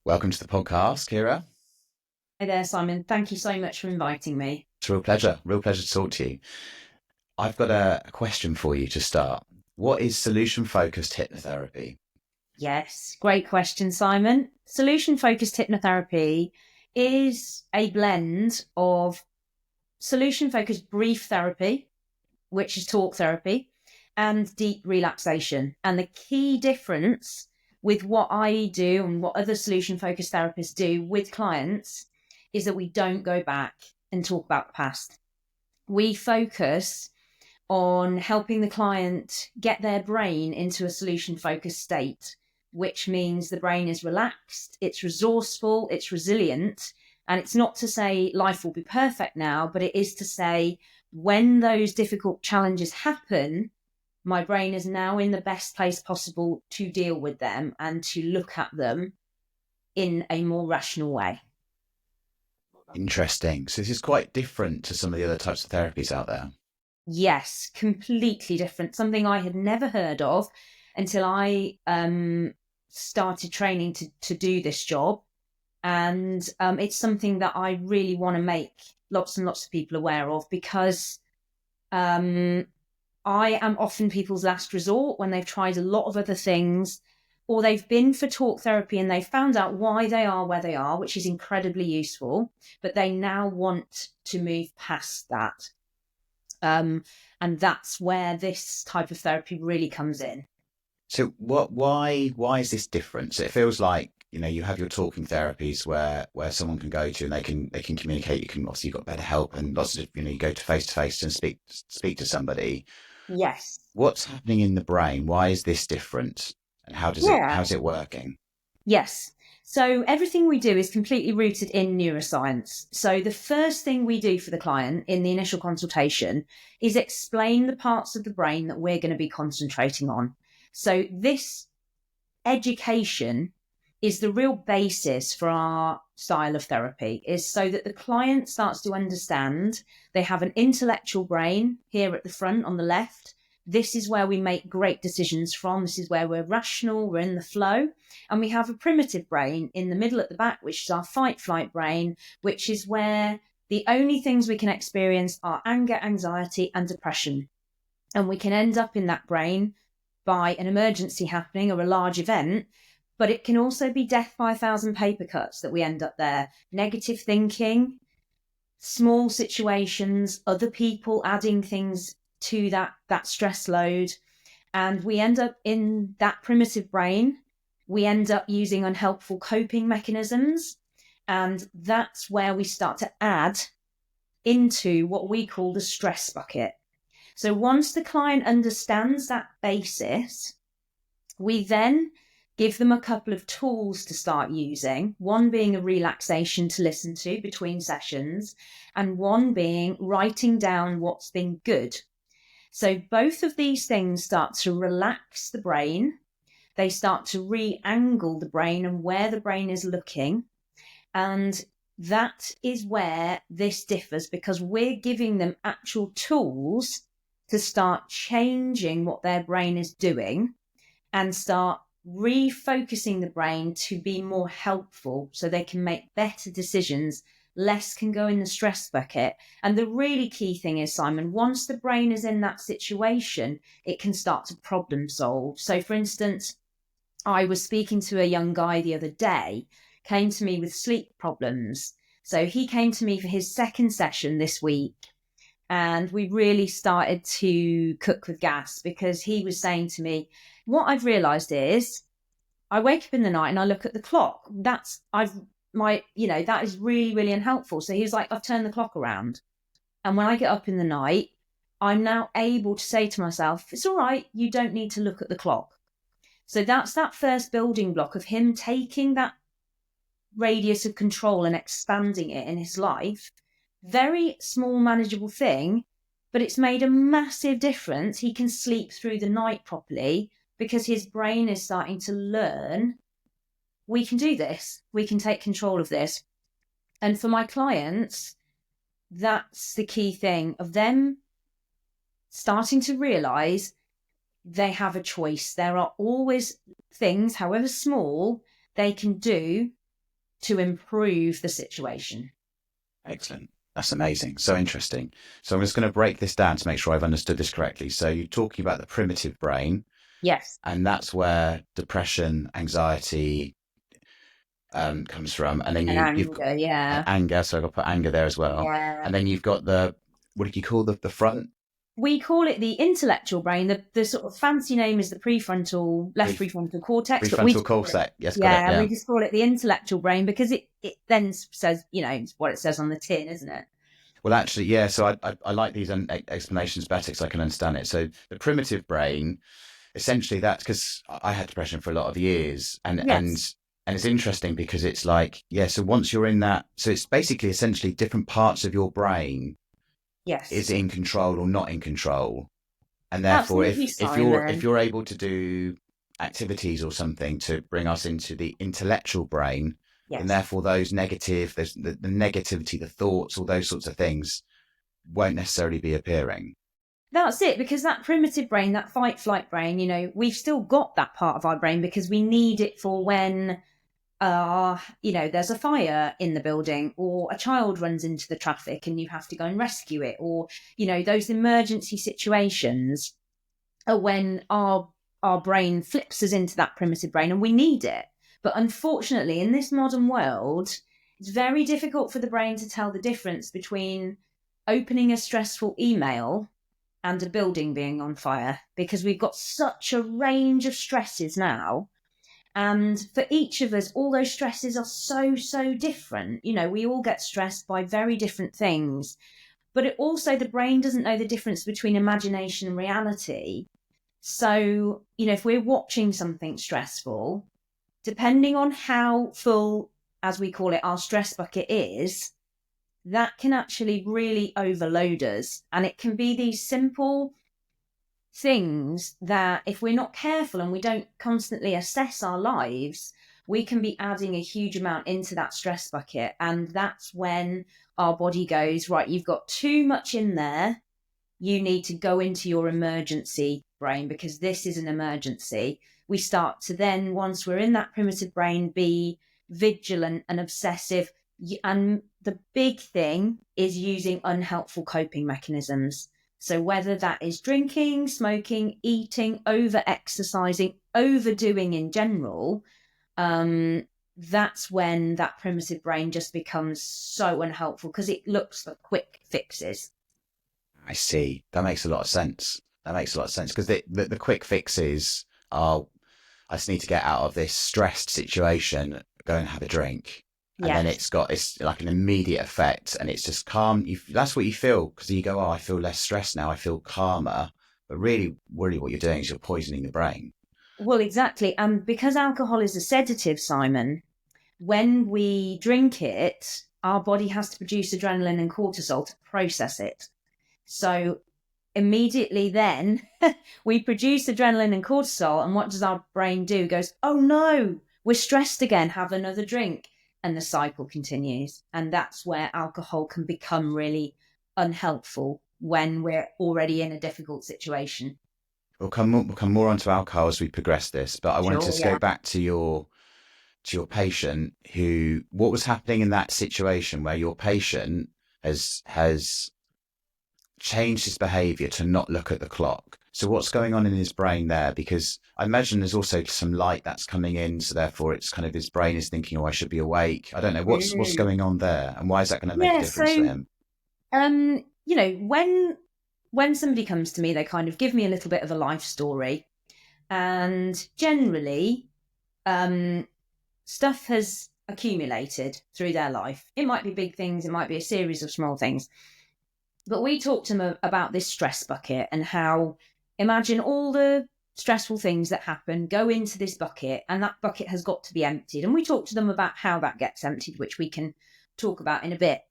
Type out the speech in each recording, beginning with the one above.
Welcome to the podcast, Keira. Hi there, Simon. Thank you so much for inviting me. It's a real pleasure to talk to you. I've got a question for you to start. What is solution focused hypnotherapy? Yes, great question, Simon. Solution focused hypnotherapy is a blend of solution focused brief therapy, which is talk therapy, and deep relaxation. And the key difference with what I do and what other solution focused therapists do with clients is that we don't go back and talk about the past. We focus on helping the client get their brain into a solution focused state, which means the brain is relaxed, it's resourceful, it's resilient. And it's not to say life will be perfect now, but it is to say when those difficult challenges happen, my brain is now in the best place possible to deal with them and to look at them in a more rational way. Interesting. So this is quite different to some of the other types of therapies out there. Yes, completely different. Something I had never heard of until I started training to do this job. And it's something that I really want to make lots and lots of people aware of, because I am often people's last resort when they've tried a lot of other things, or they've been for talk therapy and they've found out why they are where they are, which is incredibly useful, but they now want to move past that. And that's where this type of therapy really comes in. So why is this different? So it feels like, you have your talking therapies where someone can go to and they can communicate. You can obviously, you've got better help and lots of, you go to face and speak to somebody. Yes. What's happening in the brain? Why is this different? And Yeah. how's it working? Yes. So everything we do is completely rooted in neuroscience. So the first thing we do for the client in the initial consultation is explain the parts of the brain that we're going to be concentrating on. So this education is the real basis for our style of therapy, is so that the client starts to understand they have an intellectual brain here at the front on the left. This is where we make great decisions from. This is where we're rational, we're in the flow. And we have a primitive brain in the middle at the back, which is our fight flight brain, which is where the only things we can experience are anger, anxiety, and depression. And we can end up in that brain by an emergency happening or a large event, but it can also be death by 1,000 paper cuts that we end up there. Negative thinking, small situations, other people adding things to that stress load. And we end up in that primitive brain. We end up using unhelpful coping mechanisms. And that's where we start to add into what we call the stress bucket. So once the client understands that basis, we then give them a couple of tools to start using, one being a relaxation to listen to between sessions, and one being writing down what's been good. So both of these things start to relax the brain. They start to re-angle the brain and where the brain is looking. And that is where this differs, because we're giving them actual tools to start changing what their brain is doing and start refocusing the brain to be more helpful so they can make better decisions. Less can go in the stress bucket. And the really key thing is, Simon, once the brain is in that situation, it can start to problem solve. So, for instance, I was speaking to a young guy the other day, came to me with sleep problems. So he came to me for his second session this week. And we really started to cook with gas, because he was saying to me, what I've realized is I wake up in the night and I look at the clock. That is really, really unhelpful. So he was like, I've turned the clock around. And when I get up in the night, I'm now able to say to myself, it's all right, you don't need to look at the clock. So that's that first building block of him taking that radius of control and expanding it in his life. Very small, manageable thing, but it's made a massive difference. He can sleep through the night properly because his brain is starting to learn, we can do this, we can take control of this. And for my clients, that's the key thing of them starting to realize they have a choice. There are always things, however small, they can do to improve the situation. Excellent. That's amazing. So interesting. So I'm just going to break this down to make sure I've understood this correctly. So you're talking about the primitive brain, Yes. and that's where depression, anxiety comes from. And then And you've got anger, yeah. anger. So I've got to put anger there as well. Yeah. And then you've got the, what did you call the front? We call it the intellectual brain. The sort of fancy name is the left prefrontal cortex, but we Prefrontal just call it, cortex. Yes, got it. we Yeah. just call it the intellectual brain because it then says, it's what it says on the tin, isn't it? Well, actually, yeah. So I like these explanations better because I can understand it. So the primitive brain, essentially, that's because I had depression for a lot of years, Yes. and it's interesting because it's like, yeah. So once you're in that, so it's basically essentially different parts of your brain is Yes. in control or not in control, and therefore, Absolutely, if Simon. you're able to do activities or something to bring us into the intellectual brain, then Yes. therefore those negative, the negativity, the thoughts, all those sorts of things won't necessarily be appearing. That's it, because that primitive brain, that fight flight brain, we've still got that part of our brain because we need it for when, there's a fire in the building or a child runs into the traffic and you have to go and rescue it, or, those emergency situations are when our brain flips us into that primitive brain and we need it. But unfortunately, in this modern world, it's very difficult for the brain to tell the difference between opening a stressful email and a building being on fire, because we've got such a range of stresses now. And for each of us, all those stresses are so, so different. We all get stressed by very different things. But the brain doesn't know the difference between imagination and reality. So, if we're watching something stressful, depending on how full, as we call it, our stress bucket is, that can actually really overload us. And it can be these simple things that, if we're not careful and we don't constantly assess our lives, we can be adding a huge amount into that stress bucket. And that's when our body goes, right, you've got too much in there. You need to go into your emergency brain because this is an emergency. We start to then, once we're in that primitive brain, be vigilant and obsessive. And the big thing is using unhelpful coping mechanisms. So whether that is drinking, smoking, eating, over exercising, overdoing in general, that's when that primitive brain just becomes so unhelpful because it looks for quick fixes. I see. That makes a lot of sense. That makes a lot of sense because the quick fixes are, I just need to get out of this stressed situation, go and have a drink. And then Yes. it's like an immediate effect and it's just calm. That's what you feel because you go, oh, I feel less stressed now. I feel calmer. But really what you're doing is you're poisoning the brain. Well, exactly. And because alcohol is a sedative, Simon, when we drink it, our body has to produce adrenaline and cortisol to process it. So immediately then we produce adrenaline and cortisol. And what does our brain do? It goes, oh no, we're stressed again, have another drink. And the cycle continues. And that's where alcohol can become really unhelpful when we're already in a difficult situation. We'll come more onto alcohol as we progress this, but I wanted to Sure, just go yeah. back to your patient who, what was happening in that situation where your patient has changed his behavior to not look at the clock. So what's going on in his brain there? Because I imagine there's also some light that's coming in. So therefore it's kind of his brain is thinking, oh, I should be awake. I don't know what's Mm. going on there and why is that going to make a Yeah, difference to so him? when somebody comes to me, they kind of give me a little bit of a life story, and generally, stuff has accumulated through their life. It might be big things, it might be a series of small things, but we talked to them about this stress bucket and how, imagine all the stressful things that happen go into this bucket, and that bucket has got to be emptied. And we talked to them about how that gets emptied, which we can talk about in a bit.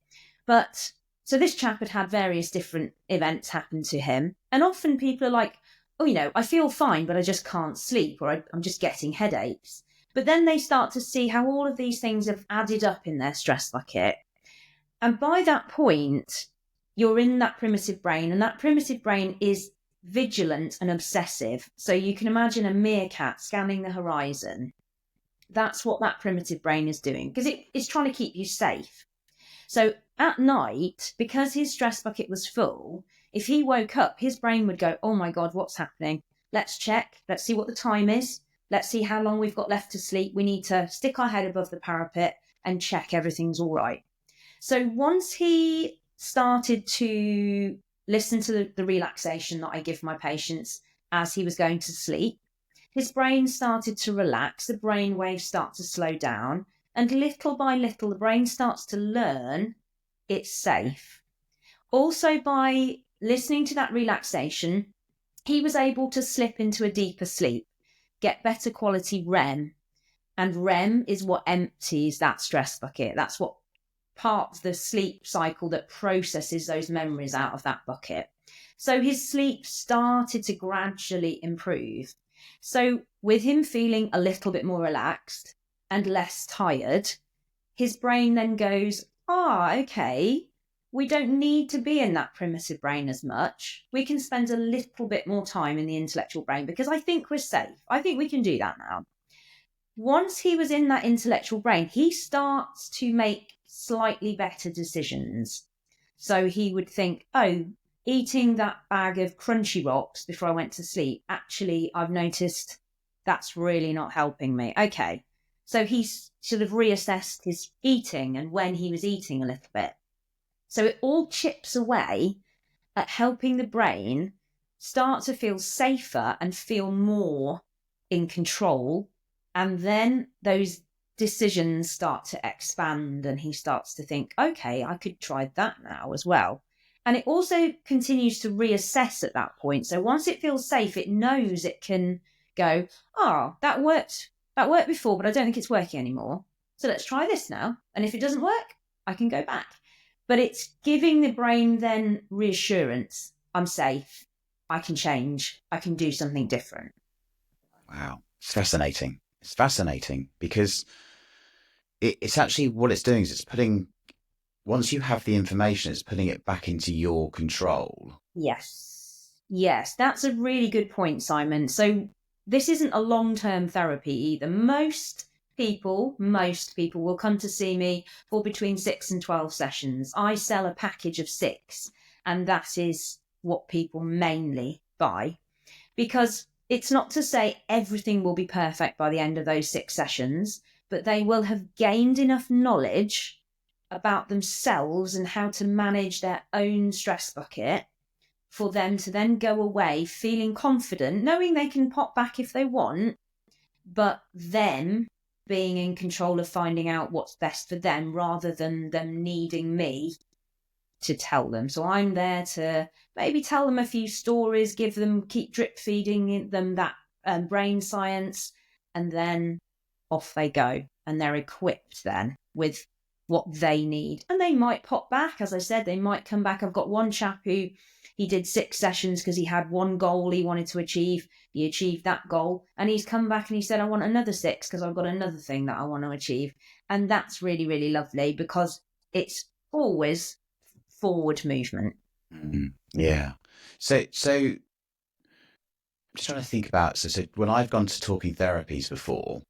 But so this chap had various different events happen to him. And often people are like, oh, I feel fine, but I just can't sleep, or I'm just getting headaches. But then they start to see how all of these things have added up in their stress bucket. And by that point, you're in that primitive brain, and that primitive brain is vigilant and obsessive. So you can imagine a meerkat scanning the horizon. That's what that primitive brain is doing, because it's trying to keep you safe. So at night, because his stress bucket was full, if he woke up, his brain would go, oh my God, what's happening? Let's check. Let's see what the time is. Let's see how long we've got left to sleep. We need to stick our head above the parapet and check everything's all right. So once he started to listen to the relaxation that I give my patients as he was going to sleep, his brain started to relax, the brain waves start to slow down, and little by little, the brain starts to learn it's safe. Also, by listening to that relaxation, he was able to slip into a deeper sleep, get better quality REM. And REM is what empties that stress bucket. That's what part of the sleep cycle that processes those memories out of that bucket. So his sleep started to gradually improve. So with him feeling a little bit more relaxed and less tired, his brain then goes, okay, we don't need to be in that primitive brain as much. We can spend a little bit more time in the intellectual brain because I think we're safe. I think we can do that now. Once he was in that intellectual brain, he starts to make slightly better decisions. So he would think, oh, eating that bag of Crunchy Rocks before I went to sleep, actually, I've noticed that's really not helping me. Okay. So he's sort of reassessed his eating and when he was eating a little bit. So it all chips away at helping the brain start to feel safer and feel more in control. And then those decisions start to expand and he starts to think, okay, I could try that now as well. And it also continues to reassess at that point. So once it feels safe, it knows it can go, that worked before, but I don't think it's working anymore. So let's try this now. And if it doesn't work, I can go back. But it's giving the brain then reassurance. I'm safe. I can change. I can do something different. Wow. It's fascinating. It's fascinating because it's actually what it's doing is it's putting, once you have the information, it's putting it back into your control. Yes. That's a really good point, Simon. So this isn't a long-term therapy either. Most people will come to see me for between 6 and 12 sessions. I sell a package of 6, and that is what people mainly buy, because it's not to say everything will be perfect by the end of those 6 sessions, but they will have gained enough knowledge about themselves and how to manage their own stress bucket for them to then go away feeling confident, knowing they can pop back if they want, but them being in control of finding out what's best for them rather than them needing me to tell them. So I'm there to maybe tell them a few stories, keep drip feeding them that brain science, and then off they go. And they're equipped then with what they need. And they might pop back, as I said, they might come back. I've got one chap who he did 6 sessions because he had one goal he wanted to achieve. He achieved that goal. And he's come back and he said, I want another 6 because I've got another thing that I want to achieve. And that's really, really lovely because it's always forward movement. Yeah. So I'm just trying to think about, so when I've gone to talking therapies before,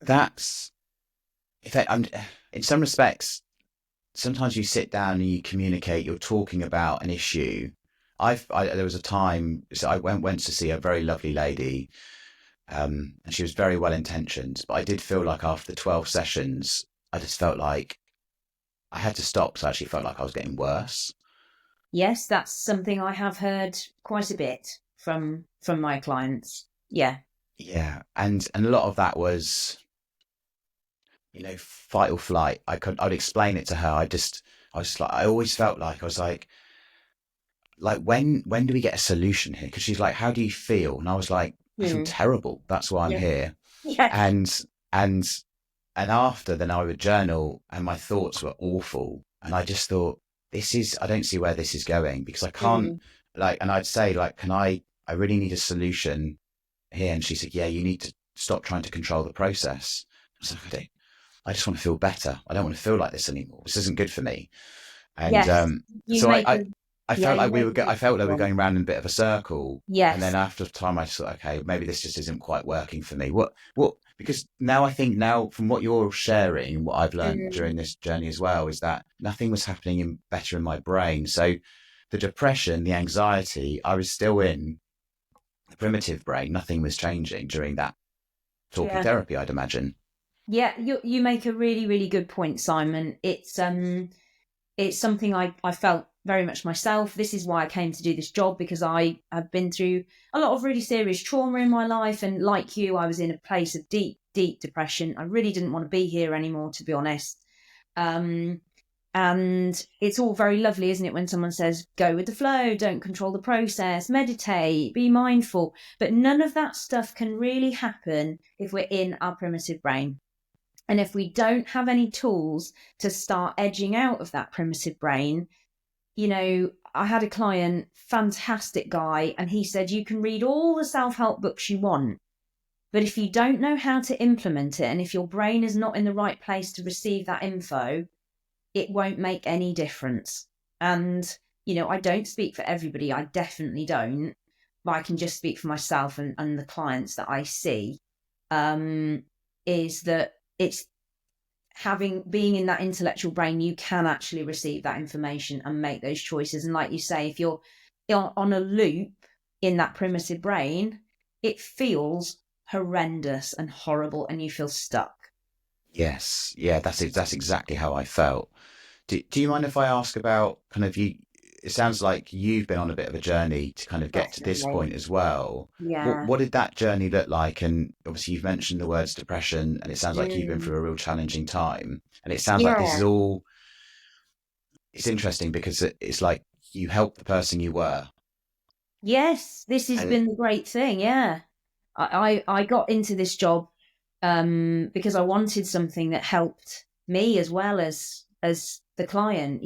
that's, in some respects, sometimes you sit down and you communicate, you're talking about an issue. There was a time, so I went to see a very lovely lady, and she was very well intentioned, but I did feel like after 12 sessions, I just felt like I had to stop because I actually felt like I was getting worse. Yes, that's something I have heard quite a bit from my clients. Yeah. Yeah. And a lot of that was, fight or flight. I'd explain it to her. I always felt like I was like when do we get a solution here? Because she's like, how do you feel? And I was like, I feel terrible. That's why I'm here. Yeah. And after, then I would journal and my thoughts were awful. And I just thought, I don't see where this is going because I can't and I'd say I really need a solution here. And she said, yeah, you need to stop trying to control the process. I was like, I just want to feel better. I don't want to feel like this anymore. This isn't good for me. And yes. so Yeah, you make a I really felt good like we were point. going around in a bit of a circle. And then Yes. after a time, I just thought, okay, maybe this just isn't quite working for me. Because I think now from what you're sharing, what I've learned Mm, during this journey as well, is that nothing was happening better in my brain. So the depression, the anxiety, I was still in the primitive brain. Nothing was changing during that talking yeah. therapy, I'd imagine. Yeah, you make a really, really good point, Simon. It's something I felt very much myself. This is why I came to do this job, because I have been through a lot of really serious trauma in my life. And like you, I was in a place of deep, deep depression. I really didn't want to be here anymore, to be honest. Um, and it's all very lovely, isn't it, when someone says, go with the flow, don't control the process, meditate, be mindful. But none of that stuff can really happen if we're in our primitive brain. And if we don't have any tools to start edging out of that primitive brain, I had a client, fantastic guy, and he said, you can read all the self help books you want. But if you don't know how to implement it, and if your brain is not in the right place to receive that info, it won't make any difference. And, I don't speak for everybody. I definitely don't. But I can just speak for myself and the clients that I see, um, is that it's being in that intellectual brain, you can actually receive that information and make those choices. And like you say, if you're on a loop in that primitive brain, it feels horrendous and horrible and you feel stuck. Yes, yeah, that's exactly how I felt. Do you mind if I ask about kind of you? It sounds like you've been on a bit of a journey to kind of get to this Definitely. point as well. Yeah. What did that journey look like? And obviously, you've mentioned the words depression, and it sounds like you've been Mm. through a real challenging time. And it sounds like this is Yeah. all. It's interesting because it's like you helped the person you were, Yes, this has and been the great thing. Yeah. I got into this job because I wanted something that helped me as well as the client.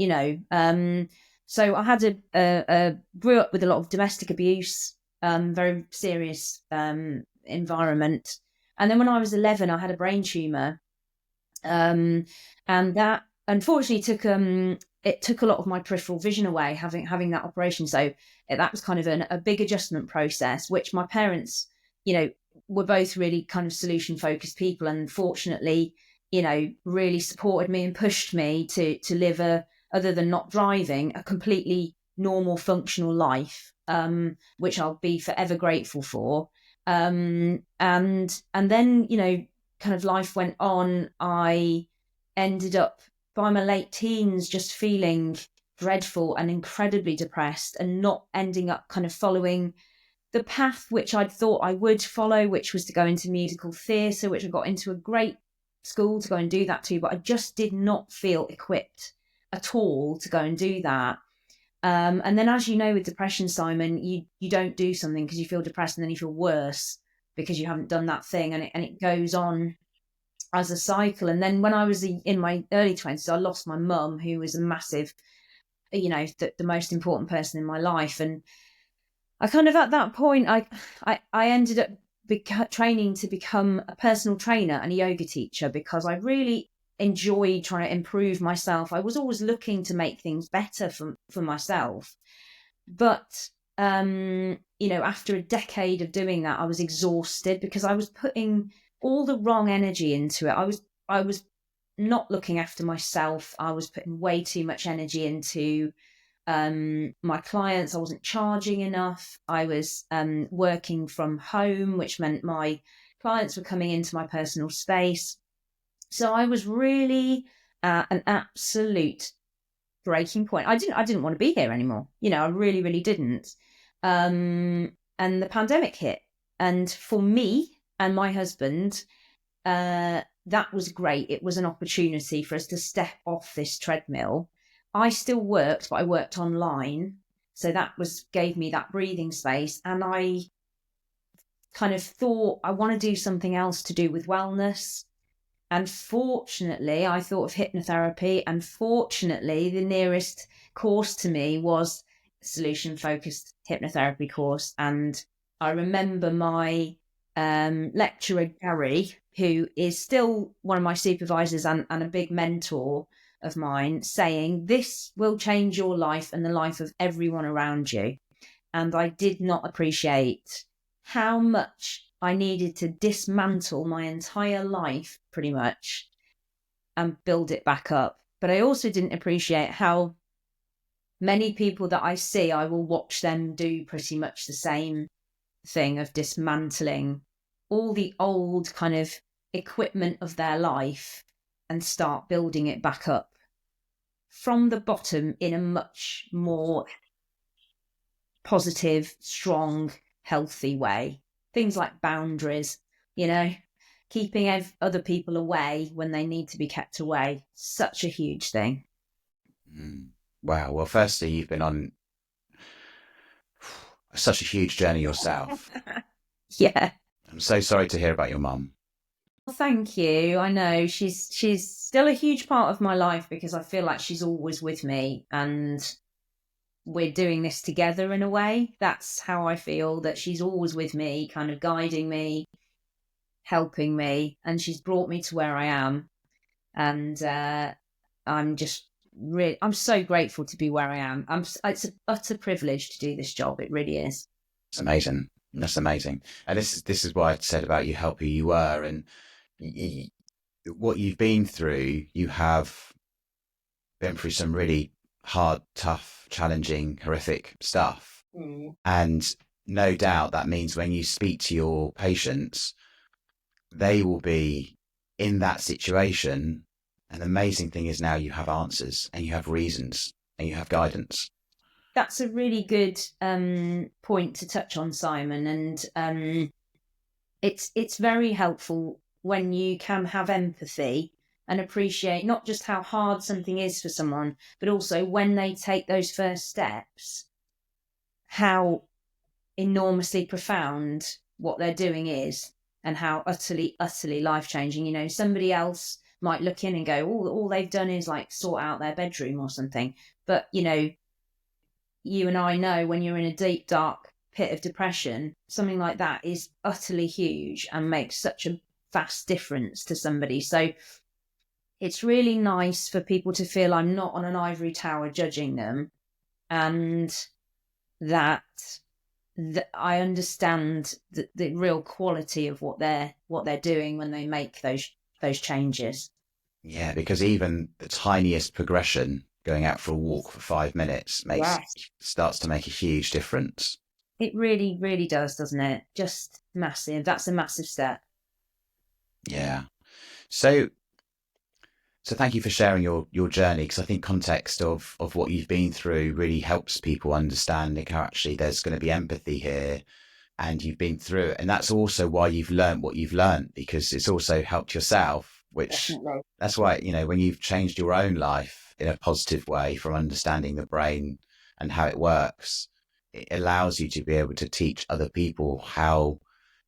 So I had grew up with a lot of domestic abuse, very serious environment. And then when I was 11, I had a brain tumor, um, and that unfortunately took a lot of my peripheral vision away, having that operation. So that was kind of a big adjustment process, which my parents, you know, were both really kind of solution focused people, and fortunately, really supported me and pushed me to live other than not driving, a completely normal functional life, which I'll be forever grateful for. And then kind of life went on. I ended up by my late teens just feeling dreadful and incredibly depressed, and not ending up kind of following the path which I'd thought I would follow, which was to go into musical theatre, which I got into a great school to go and do that too. But I just did not feel equipped at all to go and do that. And then, as you know, with depression, Simon, you don't do something because you feel depressed, and then you feel worse because you haven't done that thing, and it goes on as a cycle. And then when I was in my early 20s, I lost my mum, who was a massive, the most important person in my life. And I kind of, at that point, I ended up training to become a personal trainer and a yoga teacher, because I really enjoyed trying to improve myself. I was always looking to make things better for myself. But after a decade of doing that, I was exhausted because I was putting all the wrong energy into it. I was not looking after myself. I was putting way too much energy into my clients. I wasn't charging enough. I was working from home, which meant my clients were coming into my personal space. So I was really an absolute breaking point. I didn't want to be here anymore. I really, really didn't. And the pandemic hit. And for me and my husband, that was great. It was an opportunity for us to step off this treadmill. I still worked, but I worked online. So that gave me that breathing space. And I kind of thought I want to do something else to do with wellness. And fortunately, I thought of hypnotherapy. And fortunately, the nearest course to me was Solution Focused Hypnotherapy course. And I remember my lecturer, Gary, who is still one of my supervisors and a big mentor. of mine saying, this will change your life and the life of everyone around you. And I did not appreciate how much I needed to dismantle my entire life, pretty much, and build it back up. But I also didn't appreciate how many people that I see, I will watch them do pretty much the same thing of dismantling all the old kind of equipment of their life and start building it back up from the bottom in a much more positive, strong, healthy way. Things like boundaries, keeping other people away when they need to be kept away. Such a huge thing. Wow. Well, firstly, you've been on such a huge journey yourself. Yeah. I'm so sorry to hear about your mum. Well, thank you. I know she's still a huge part of my life because I feel like she's always with me and we're doing this together in a way. That's how I feel, that she's always with me, kind of guiding me, helping me, and she's brought me to where I am. And I'm just I'm so grateful to be where I am. It's an utter privilege to do this job. It really is. It's amazing. That's amazing. And this is what I said about you, help who you were, and what you've been through. You have been through some really hard, tough, challenging, horrific stuff. And no doubt that means when you speak to your patients, they will be in that situation. And the amazing thing is now you have answers and you have reasons and you have guidance. That's a really good point to touch on, Simon. And it's very helpful when you can have empathy and appreciate not just how hard something is for someone, but also when they take those first steps, how enormously profound what they're doing is and how utterly, utterly life-changing. Somebody else might look in and go, oh, all they've done is like sort out their bedroom or something. But, you and I know when you're in a deep, dark pit of depression, something like that is utterly huge and makes such a vast difference to somebody. So it's really nice for people to feel I'm not on an ivory tower judging them, and that I understand the real quality of what they're doing when they make those changes. Yeah, because even the tiniest progression, going out for a walk for 5 minutes, starts to make a huge difference. It really, really does, doesn't it? Just massive. That's a massive step. Yeah. So thank you for sharing your journey, because I think context of what you've been through really helps people understand how actually there's going to be empathy here and you've been through it. And that's also why you've learned what you've learned, because it's also helped yourself, which Definitely. That's why, when you've changed your own life in a positive way from understanding the brain and how it works, it allows you to be able to teach other people how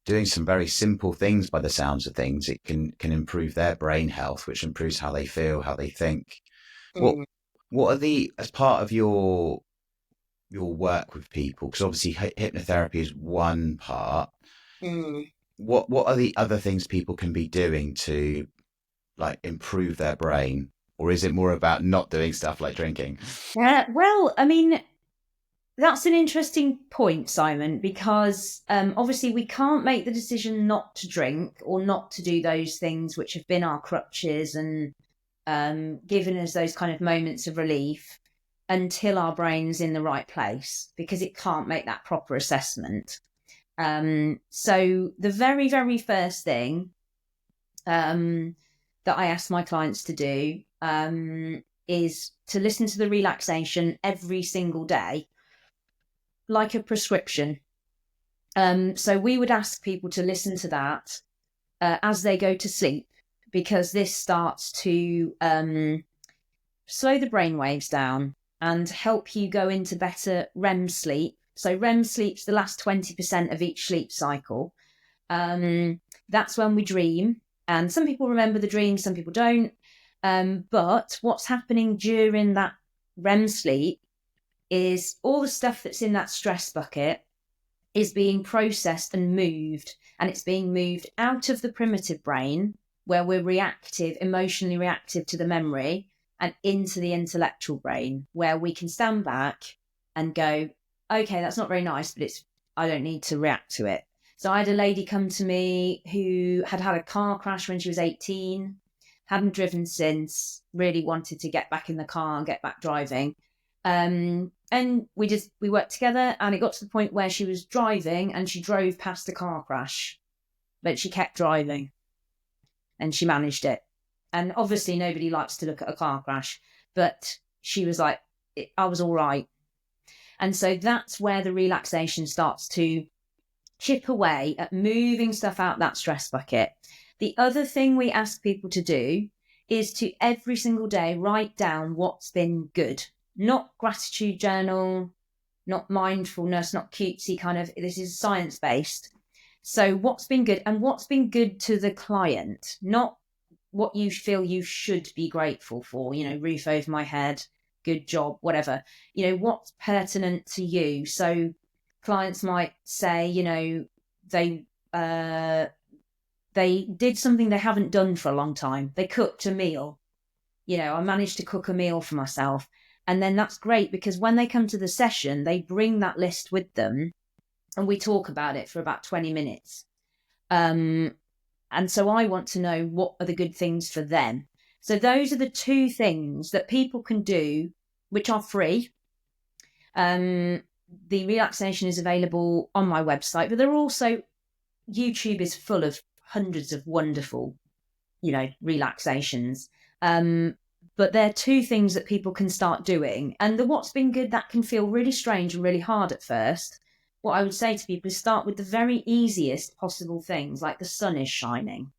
doing some very simple things, by the sounds of things, it can improve their brain health, which improves how they feel, how they think. What are as part of your work with people, because obviously hypnotherapy is one part, what are the other things people can be doing to like improve their brain? Or is it more about not doing stuff like drinking? Well, I mean, that's an interesting point, Simon, because obviously we can't make the decision not to drink or not to do those things which have been our crutches and given us those kind of moments of relief until our brain's in the right place, because it can't make that proper assessment. So the very, very first thing that I ask my clients to do is to listen to the relaxation every single day, like a prescription. So we would ask people to listen to that as they go to sleep, because this starts to slow the brain waves down and help you go into better REM sleep. So REM sleep's the last 20% of each sleep cycle. That's when we dream. And some people remember the dream, some people don't. But what's happening during that REM sleep is all the stuff that's in that stress bucket is being processed and moved. And it's being moved out of the primitive brain, where we're reactive, emotionally reactive to the memory, and into the intellectual brain, where we can stand back and go, okay, that's not very nice, but I don't need to react to it. So I had a lady come to me who had had a car crash when she was 18, hadn't driven since, really wanted to get back in the car and get back driving. And we worked together, and it got to the point where she was driving and she drove past a car crash, but she kept driving and she managed it. And obviously nobody likes to look at a car crash, but she was like, I was all right. And so that's where the relaxation starts to chip away at moving stuff out that stress bucket. The other thing we ask people to do is to every single day write down what's been good. Not gratitude journal, not mindfulness, not cutesy kind of, this is science-based. So what's been good, and what's been good to the client, not what you feel you should be grateful for, roof over my head, good job, whatever, what's pertinent to you. So clients might say, they did something they haven't done for a long time. They cooked a meal. I managed to cook a meal for myself. And then that's great, because when they come to the session, they bring that list with them and we talk about it for about 20 minutes. And so I want to know what are the good things for them. So those are the two things that people can do, which are free. The relaxation is available on my website, but there are also, YouTube is full of hundreds of wonderful, relaxations. But they're two things that people can start doing. And the what's been good, that can feel really strange and really hard at first. What I would say to people is start with the very easiest possible things, like the sun is shining,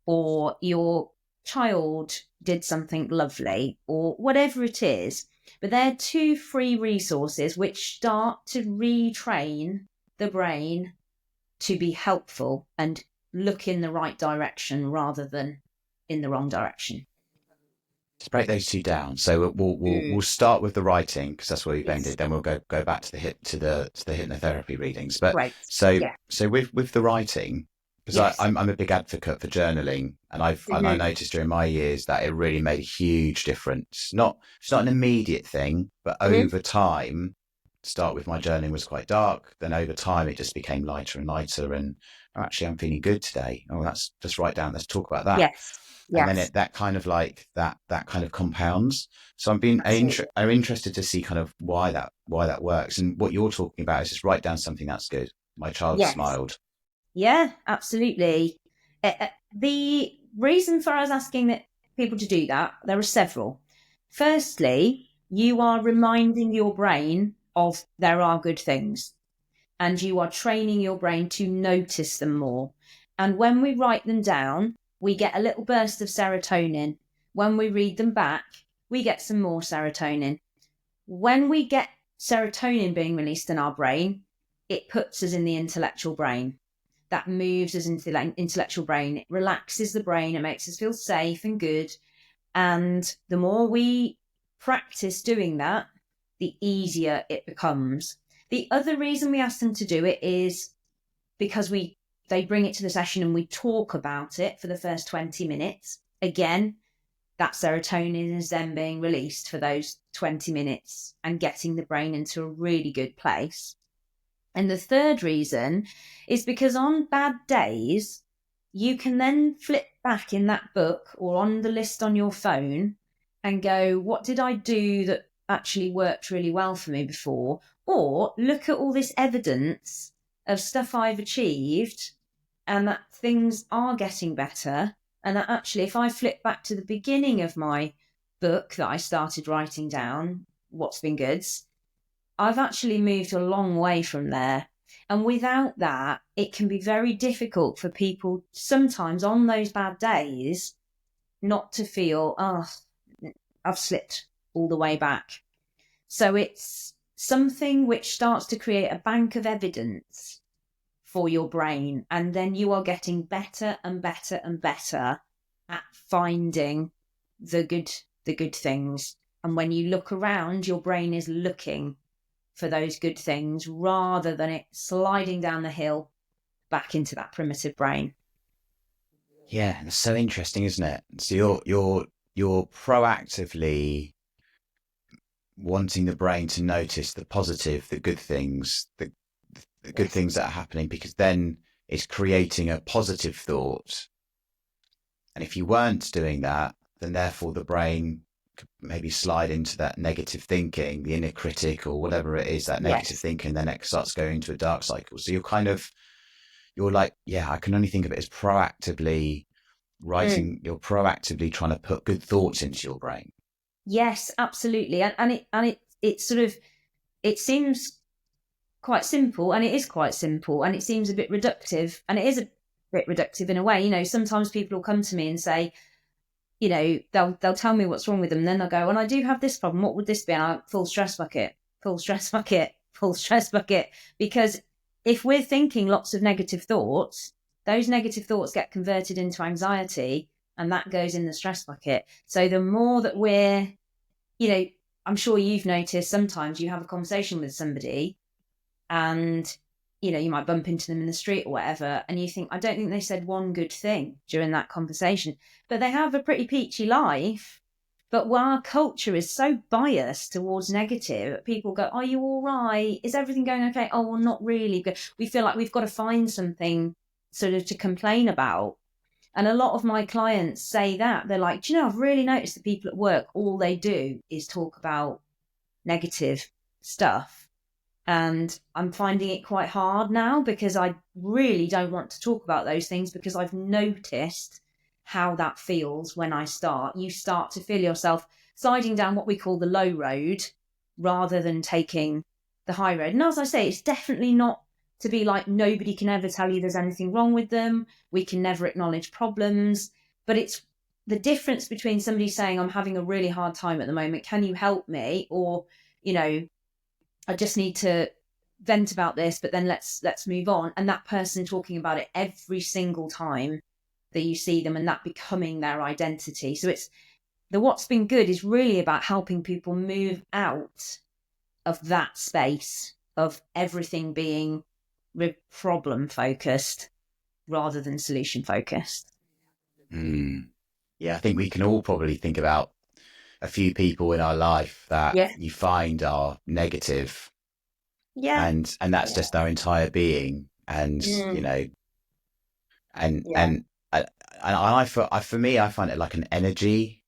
or your child did something lovely, or whatever it is. But they're two free resources which start to retrain the brain to be helpful and look in the right direction rather than in the wrong direction. Let's break those two down. So we'll start with the writing, because that's where we've ended. Then we'll go back to the hypnotherapy readings. But Right. so with the writing, because I'm a big advocate for journaling, and I noticed during my years that it really made a huge difference. It's not an immediate thing, but over time, start with my journaling was quite dark. Then over time, it just became lighter and lighter. And actually, I'm feeling good today. Oh, that's just write down. Let's talk about that. Yes. And then that kind of compounds. So I'm interested to see kind of why that works. And what you're talking about is just write down something that's good. My child smiled. Yeah, absolutely. The reason for us asking people to do that, there are several. Firstly, you are reminding your brain of there are good things, and you are training your brain to notice them more. And when we write them down, we get a little burst of serotonin. When we read them back, we get some more serotonin. When we get serotonin being released in our brain, it puts us in the intellectual brain. That moves us into the intellectual brain. It relaxes the brain. It makes us feel safe and good. And the more we practice doing that, the easier it becomes. The other reason we ask them to do it is because they bring it to the session and we talk about it for the first 20 minutes. Again, that serotonin is then being released for those 20 minutes and getting the brain into a really good place. And the third reason is because on bad days, you can then flip back in that book or on the list on your phone and go, what did I do that actually worked really well for me before? Or look at all this evidence of stuff I've achieved and that things are getting better. And that actually, if I flip back to the beginning of my book that I started writing down, What's Been Goods, I've actually moved a long way from there. And without that, it can be very difficult for people sometimes on those bad days not to feel, I've slipped all the way back. So it's something which starts to create a bank of evidence for your brain. And then you are getting better and better and better at finding the good things. And when you look around, your brain is looking for those good things rather than it sliding down the hill back into that primitive brain. Yeah, that's so interesting, isn't it? So you're you're proactively wanting the brain to notice the positive, the good things, the good Yes. things that are happening, because then it's creating a positive thought. And if you weren't doing that, then therefore the brain could maybe slide into that negative thinking, the inner critic or whatever it is, that negative Yes. thinking, then it starts going into a dark cycle. So you're like, yeah, I can only think of it as proactively Mm. writing, you're proactively trying to put good thoughts into your brain. Yes, absolutely. And it sort of, it seems quite simple, and it is quite simple, and it seems a bit reductive, and it is a bit reductive in a way. Sometimes people will come to me and say, they'll tell me what's wrong with them, and then they'll go, and I do have this problem, what would this be? And full stress bucket, full stress bucket, full stress bucket. Because if we're thinking lots of negative thoughts, those negative thoughts get converted into anxiety, and that goes in the stress bucket. So the more that we're, you know I'm sure you've noticed, sometimes you have a conversation with somebody, and you might bump into them in the street or whatever, and you think, I don't think they said one good thing during that conversation, but they have a pretty peachy life. But our culture is so biased towards negative, people go, are you all right, is everything going okay? Oh, well, not really. We feel like we've got to find something sort of to complain about. And a lot of my clients say that, they're like, do you know, I've really noticed that people at work, all they do is talk about negative stuff, and I'm finding it quite hard now, because I really don't want to talk about those things, because I've noticed how that feels when I start. You start to feel yourself sliding down what we call the low road rather than taking the high road. And as I say, it's definitely not to be like, nobody can ever tell you there's anything wrong with them. We can never acknowledge problems. But it's the difference between somebody saying, I'm having a really hard time at the moment, can you help me? Or, you know, I just need to vent about this, but then let's move on. And that person talking about it every single time that you see them, and that becoming their identity. So it's the what's been good is really about helping people move out of that space of everything being problem focused rather than solution focused. Mm. Yeah, I think we can all probably think about a few people in our life that Yeah. you find are negative, Yeah. and that's just their entire being. And Mm. and Yeah. and I, for me, I find it like an energy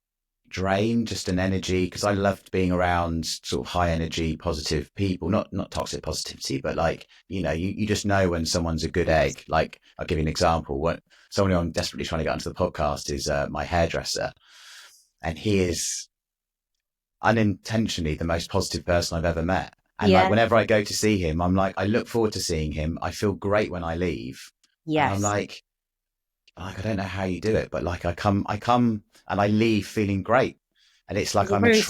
drain, just an energy, because I loved being around sort of high energy, positive people, not toxic positivity, but like, you just know when someone's a good egg. Like, I'll give you an example. What Someone who I'm desperately trying to get onto the podcast is my hairdresser, and he is unintentionally the most positive person I've ever met. And like, Yeah. whenever I go to see him, I'm like, I look forward to seeing him. I feel great when I leave. And I'm Yes. like, I don't know how you do it, but like, I come and I leave feeling great. And it's like, You're very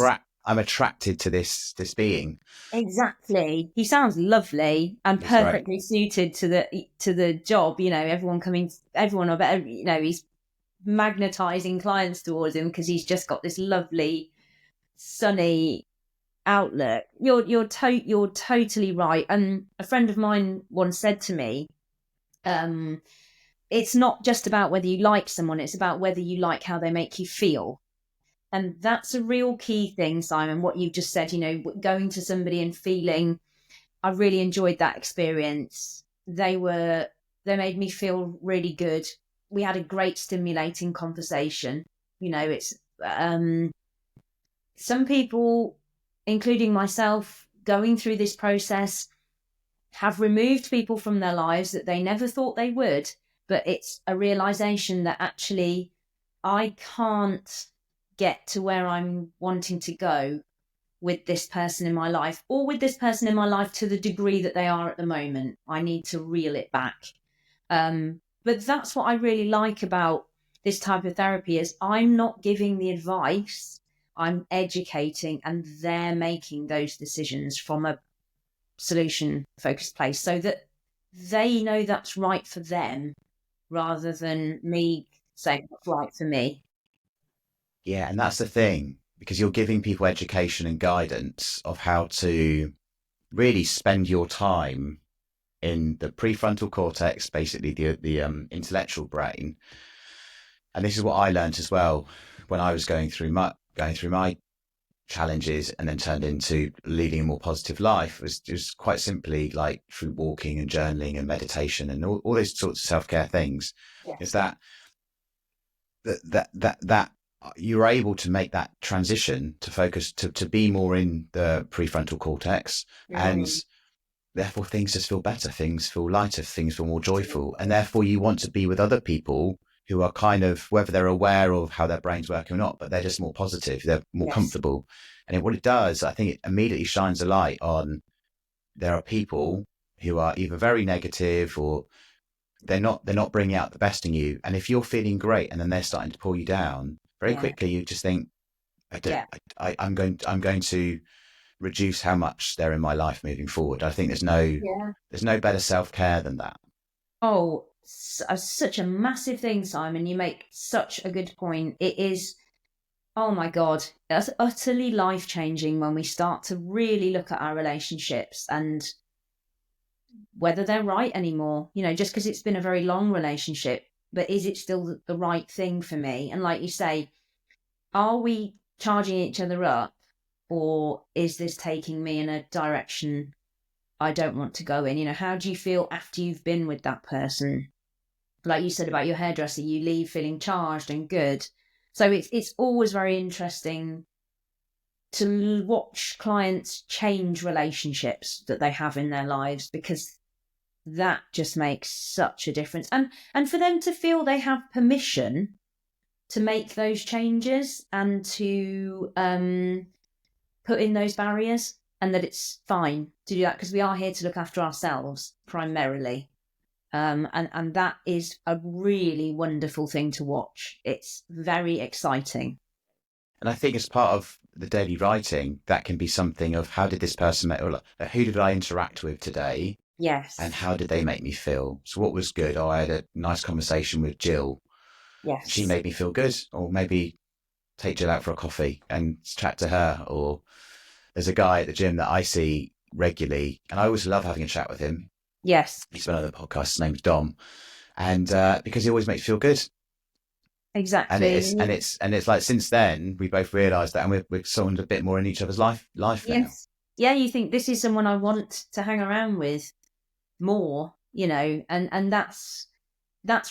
I'm attracted to this being. Exactly. He sounds lovely and He's great. perfectly suited to the job. Everyone, I bet, he's magnetizing clients towards him because he's just got this lovely, sunny outlook. You're totally right. And a friend of mine once said to me, um, it's not just about whether you like someone; it's about whether you like how they make you feel. And that's a real key thing, Simon, what you've just said, going to somebody and feeling, I really enjoyed that experience. They made me feel really good. We had a great stimulating conversation. It's some people, including myself, going through this process have removed people from their lives that they never thought they would. But it's a realization that actually I can't get to where I'm wanting to go with this person in my life, or with this person in my life to the degree that they are at the moment. I need to reel it back. But that's what I really like about this type of therapy is I'm not giving the advice, I'm educating, and they're making those decisions from a solution focused place so that they know that's right for them rather than me saying what's right for me. Yeah. And that's the thing, because you're giving people education and guidance of how to really spend your time in the prefrontal cortex, basically the intellectual brain. And this is what I learned as well when I was going through my challenges and then turned into leading a more positive life was just quite simply like through walking and journaling and meditation and all those sorts of self-care things. Is Yes. that you're able to make that transition to focus to be more in the prefrontal cortex, and Mm, therefore things just feel better, things feel lighter, things feel more joyful, and absolutely. therefore you want to be with other people who are kind of, whether they're aware of how their brain's working or not, but they're just more positive, they're more Yes. comfortable. And what it does, I think it immediately shines a light on, there are people who are either very negative or they're not bringing out the best in you. And if you're feeling great and then they're starting to pull you down, very Yeah. quickly you just think, I don't, Yeah. I'm going to reduce how much they're in my life moving forward. I think there's no better self-care than that. Oh, such a massive thing, Simon. You make such a good point. It is, oh my God, it's utterly life changing when we start to really look at our relationships and whether they're right anymore. Just because it's been a very long relationship, but is it still the right thing for me? And like you say, are we charging each other up, or is this taking me in a direction I don't want to go in? How do you feel after you've been with that person? Like you said about your hairdresser, you leave feeling charged and good. So it's always very interesting to watch clients change relationships that they have in their lives, because that just makes such a difference. And for them to feel they have permission to make those changes and to put in those barriers, and that it's fine to do that, because we are here to look after ourselves primarily. And that is a really wonderful thing to watch. It's very exciting. And I think as part of the daily writing, that can be something of, how did this person make, or like, who did I interact with today? And Yes. how did they make me feel? So what was good? Oh, I had a nice conversation with Jill. She Yes. made me feel good. Or maybe take Jill out for a coffee and chat to her. Or there's a guy at the gym that I see regularly, and I always love having a chat with him. Yes. He's been on the podcast. His name's Dom, and because he always makes you feel good. And Exactly. it's like, since then we both realised that, and we're sort of a bit more in each other's life now. Yes. Yeah, you think this is someone I want to hang around with more, and that's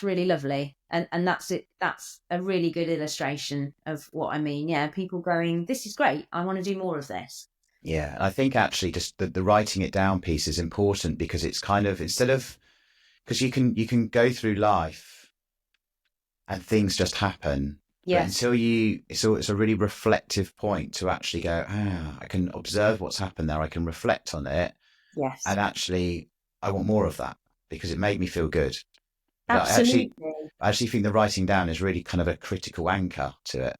really lovely. And that's it. That's a really good illustration of what I mean. Yeah, people going, this is great. I want to do more of this. Yeah, and I think actually just the writing it down piece is important, because it's kind of, instead of, because you can go through life and things just happen, but Yes. until it's a really reflective point to actually go, I can observe what's happened there, I can reflect on it, Yes. and actually I want more of that because it made me feel good. But Absolutely. I actually think the writing down is really kind of a critical anchor to it.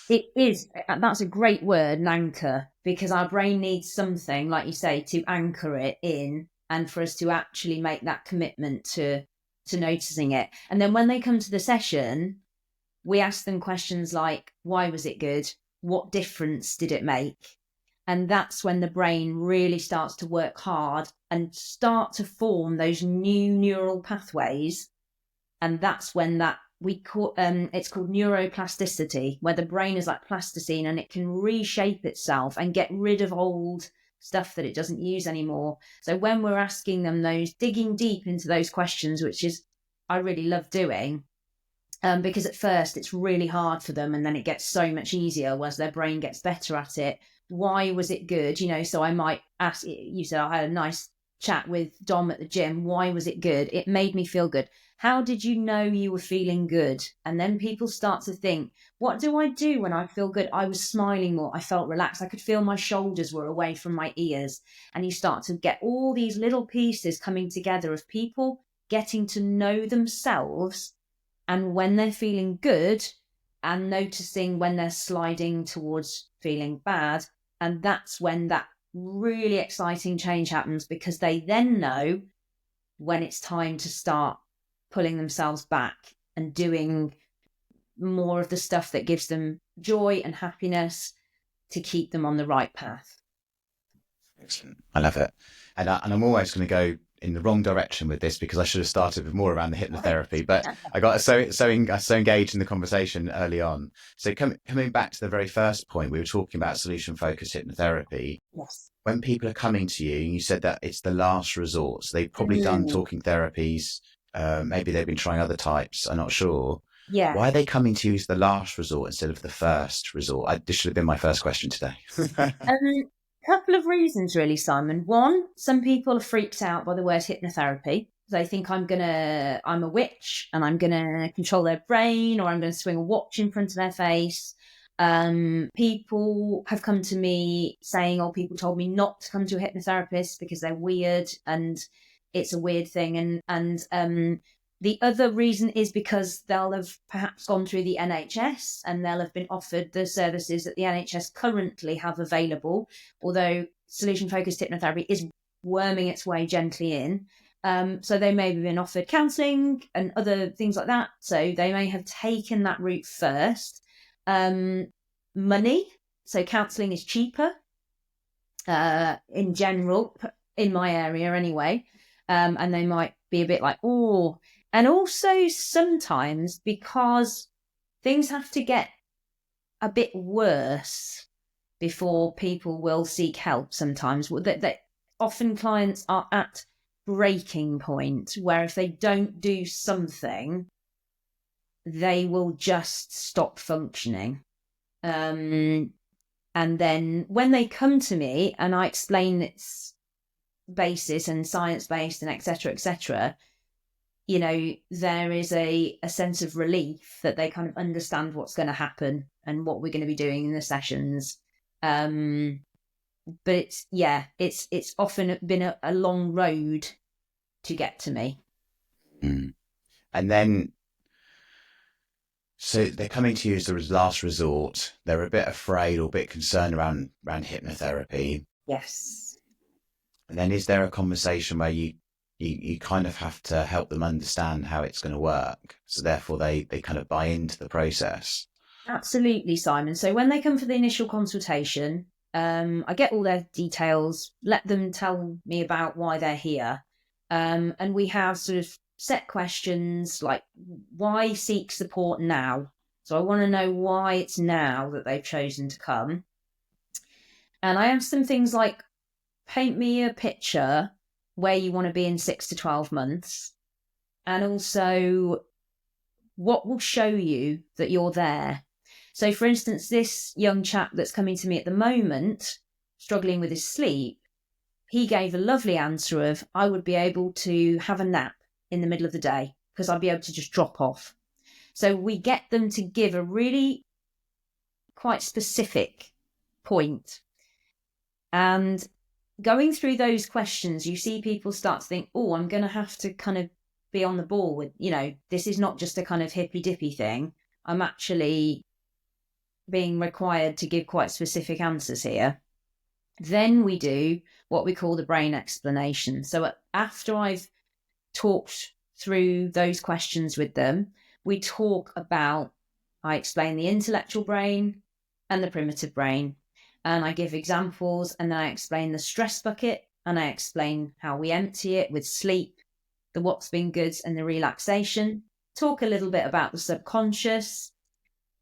It is. That's a great word, an anchor, because our brain needs something, like you say, to anchor it in, and for us to actually make that commitment to noticing it. And then when they come to the session, we ask them questions like, why was it good? What difference did it make? And that's when the brain really starts to work hard and start to form those new neural pathways. And that's when that we call it's called neuroplasticity, where the brain is like plasticine and it can reshape itself and get rid of old stuff that it doesn't use anymore. So when we're asking them those, digging deep into those questions, which is I really love doing, because at first it's really hard for them and then it gets so much easier as their brain gets better at it. Why was it good? So I might ask, you said I had a nice chat with Dom at the gym. Why was it good? It made me feel good. How did you know you were feeling good? And then people start to think, what do I do when I feel good? I was smiling more. I felt relaxed. I could feel my shoulders were away from my ears. And you start to get all these little pieces coming together of people getting to know themselves, and when they're feeling good, and noticing when they're sliding towards feeling bad. And that's when that really exciting change happens, because they then know when it's time to start pulling themselves back and doing more of the stuff that gives them joy and happiness to keep them on the right path. Excellent. I love it. And I'm always going to go in the wrong direction with this because I should have started with more around the hypnotherapy, but I got so engaged in the conversation early on. So coming back to the very first point, we were talking about solution focused hypnotherapy. Yes. When people are coming to you, you said that it's the last resort. So they've probably done talking therapies. Maybe they've been trying other types. I'm not sure. Yeah. Why are they coming to you as the last resort instead of the first resort? This should have been my first question today. Couple of reasons, really, Simon. One, some people are freaked out by the word hypnotherapy. They think I'm a witch and I'm gonna control their brain, or I'm gonna swing a watch in front of their face. People have come to me saying, "Oh, people told me not to come to a hypnotherapist because they're weird and it's a weird thing." And the other reason is because they'll have perhaps gone through the NHS and they'll have been offered the services that the NHS currently have available, although solution focused hypnotherapy is worming its way gently in. So they may have been offered counselling and other things like that. So they may have taken that route first. Money. So counselling is cheaper in general, in my area anyway. And they might be a bit like, oh, and also sometimes because things have to get a bit worse before people will seek help sometimes. That often clients are at breaking point where if they don't do something, they will just stop functioning. And then when they come to me and I explain its basis and science-based and et cetera, you know, there is a sense of relief that they kind of understand what's going to happen and what we're going to be doing in the sessions. But it's often been a long road to get to me. And then, so they're coming to you as the last resort. They're a bit afraid or a bit concerned around hypnotherapy. Yes. And then is there a conversation where you kind of have to help them understand how it's going to work, so therefore they kind of buy into the process? Absolutely, Simon. So when they come for the initial consultation, I get all their details, let them tell me about why they're here. And we have sort of set questions like, why seek support now? So I want to know why it's now that they've chosen to come. And I ask them things like, paint me a picture where you want to be in 6 to 12 months. And also, what will show you that you're there? So, for instance, this young chap that's coming to me at the moment, struggling with his sleep, he gave a lovely answer of, I would be able to have a nap in the middle of the day because I'd be able to just drop off. So we get them to give a really quite specific point. And going through those questions, you see people start to think, oh, I'm going to have to kind of be on the ball with, you know, this is not just a kind of hippy dippy thing. I'm actually being required to give quite specific answers here. Then we do what we call the brain explanation. So after I've talked through those questions with them, we talk about, I explain the intellectual brain and the primitive brain. And I give examples, and then I explain the stress bucket, and I explain how we empty it with sleep, the what's been good and the relaxation, talk a little bit about the subconscious,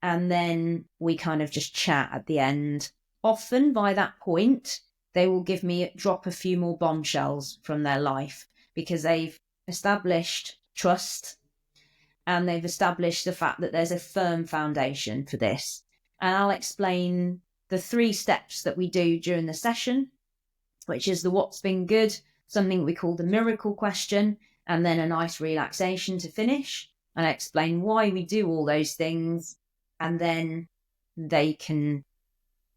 and then we kind of just chat at the end. Often by that point, they will drop a few more bombshells from their life because they've established trust and they've established the fact that there's a firm foundation for this. And I'll explain the 3 steps that we do during the session, which is the what's been good, something we call the miracle question, and then a nice relaxation to finish. And I explain why we do all those things, and then they can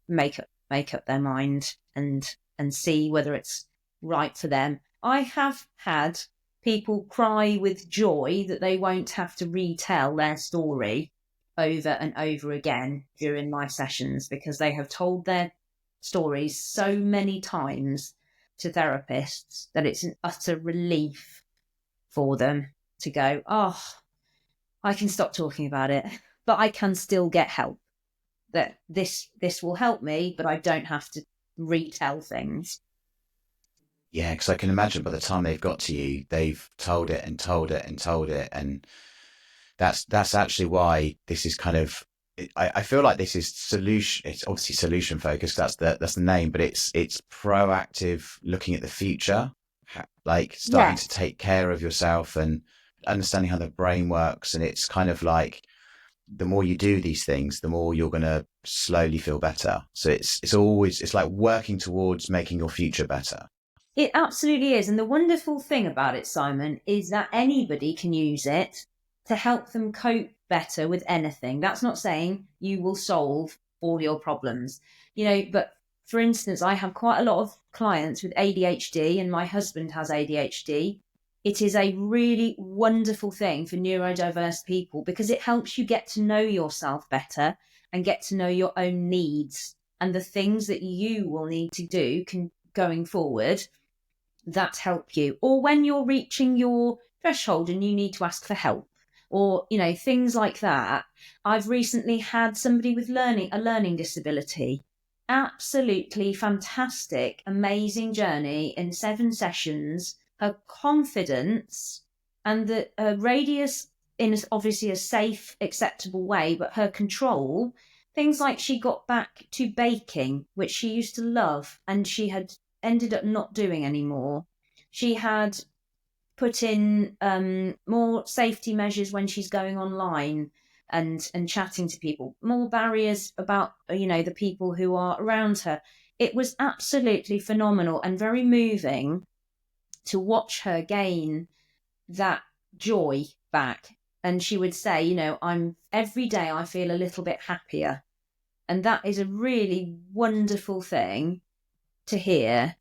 make up their mind and see whether it's right for them. I have had people cry with joy that they won't have to retell their story over and over again during my sessions because they have told their stories so many times to therapists that it's an utter relief for them to go, oh, I can stop talking about it, but I can still get help. That this will help me, but I don't have to retell things. Yeah, because I can imagine by the time they've got to you, they've told it and told it and told it, and that's actually why this is kind of. I feel like this is solution. It's obviously solution focused. That's the name, but it's proactive, looking at the future, like starting to Yes. take care of yourself and understanding how the brain works. And it's kind of like the more you do these things, the more you're going to slowly feel better. So it's like working towards making your future better. It absolutely is. And the wonderful thing about it, Simon, is that anybody can use it to help them cope better with anything. That's not saying you will solve all your problems, but for instance, I have quite a lot of clients with ADHD, and my husband has ADHD. It is a really wonderful thing for neurodiverse people because it helps you get to know yourself better and get to know your own needs and the things that you will need to do going forward that help you, or when you're reaching your threshold and you need to ask for help, or things like that. I've recently had somebody with a learning disability, absolutely fantastic, amazing journey in 7 sessions. Her confidence and the radius, in obviously a safe, acceptable way, but her control, things like she got back to baking, which she used to love and she had ended up not doing anymore. She had put in more safety measures when she's going online and chatting to people, more barriers about the people who are around her. It was absolutely phenomenal and very moving to watch her gain that joy back. And she would say, I'm every day I feel a little bit happier. And that is a really wonderful thing to hear.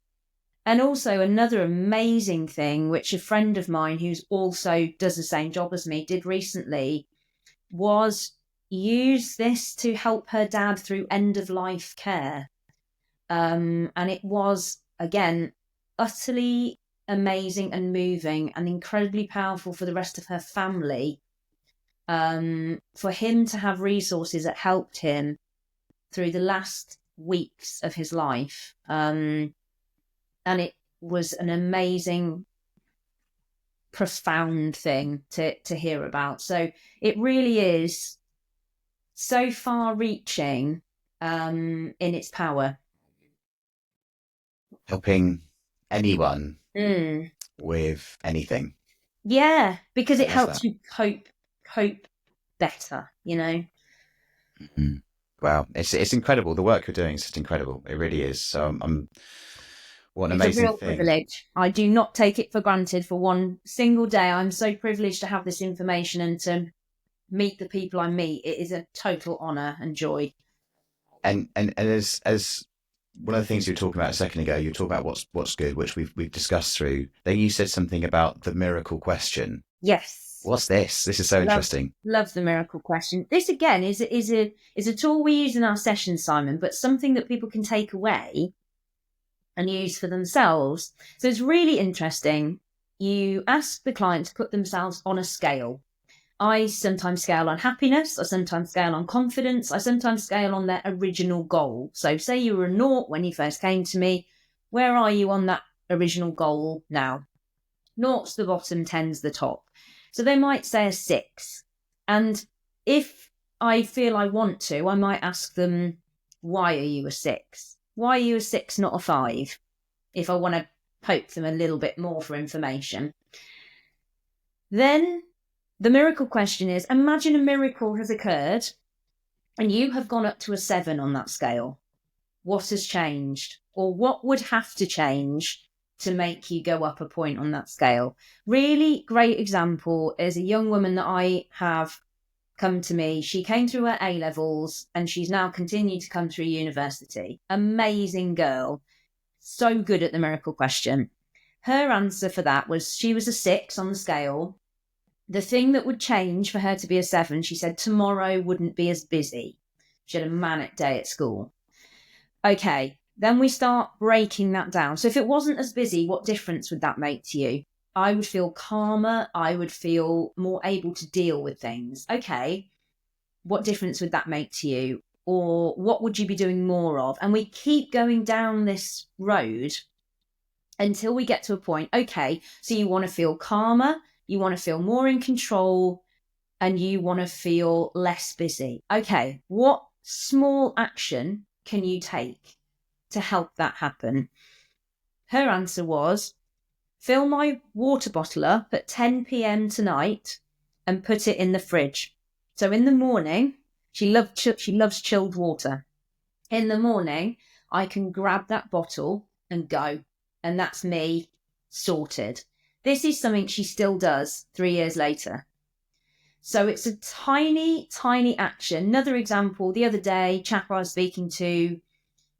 And also another amazing thing, which a friend of mine who's also does the same job as me did recently, was use this to help her dad through end of life care. And it was, again, utterly amazing and moving and incredibly powerful for the rest of her family. For him to have resources that helped him through the last weeks of his life. And it was an amazing, profound thing to hear about. So it really is so far reaching in its power. Helping anyone Mm. with anything. Yeah, because I it love helps that. you cope better, Mm-hmm. Wow, it's incredible. The work you're doing is just incredible. It really is. So what an It's a amazing real thing. privilege. I do not take it for granted for one single day. I'm so privileged to have this information and to meet the people I meet. It is a total honour and joy. And as one of the things you were talking about a second ago, you were talking about what's good, which we've discussed through. Then you said something about the miracle question. Yes. What's this? This is so Love interesting. love the miracle question. This again is a tool we use in our sessions, Simon, but something that people can take away and use for themselves. So it's really interesting. You ask the client to put themselves on a scale. I sometimes scale on happiness, I sometimes scale on confidence, I sometimes scale on their original goal. So say you were a naught when you first came to me, where are you on that original goal now? Naught's the bottom, 10's the top. So they might say a 6. And if I feel I want to, I might ask them, why are you a 6? Why are you a 6, not a 5? If I want to poke them a little bit more for information. Then the miracle question is, imagine a miracle has occurred and you have gone up to a 7 on that scale. What has changed? Or what would have to change to make you go up a point on that scale? Really great example is a young woman that I have come to me. She came through her A levels and she's now continued to come through university. Amazing girl. So good at the miracle question. Her answer for that was she was a 6 on the scale. The thing that would change for her to be a 7, she said tomorrow wouldn't be as busy. She had a manic day at school. Okay, then we start breaking that down. So if it wasn't as busy, what difference would that make to you? I would feel calmer. I would feel more able to deal with things. Okay, what difference would that make to you? Or what would you be doing more of? And we keep going down this road until we get to a point. Okay, so you want to feel calmer, you want to feel more in control, and you want to feel less busy. Okay, what small action can you take to help that happen? Her answer was, fill my water bottle up at 10 p.m. tonight and put it in the fridge. So in the morning, she loves chilled water. In the morning, I can grab that bottle and go. And that's me sorted. This is something she still does 3 years later. So it's a tiny, tiny action. Another example, the other day, chap I was speaking to,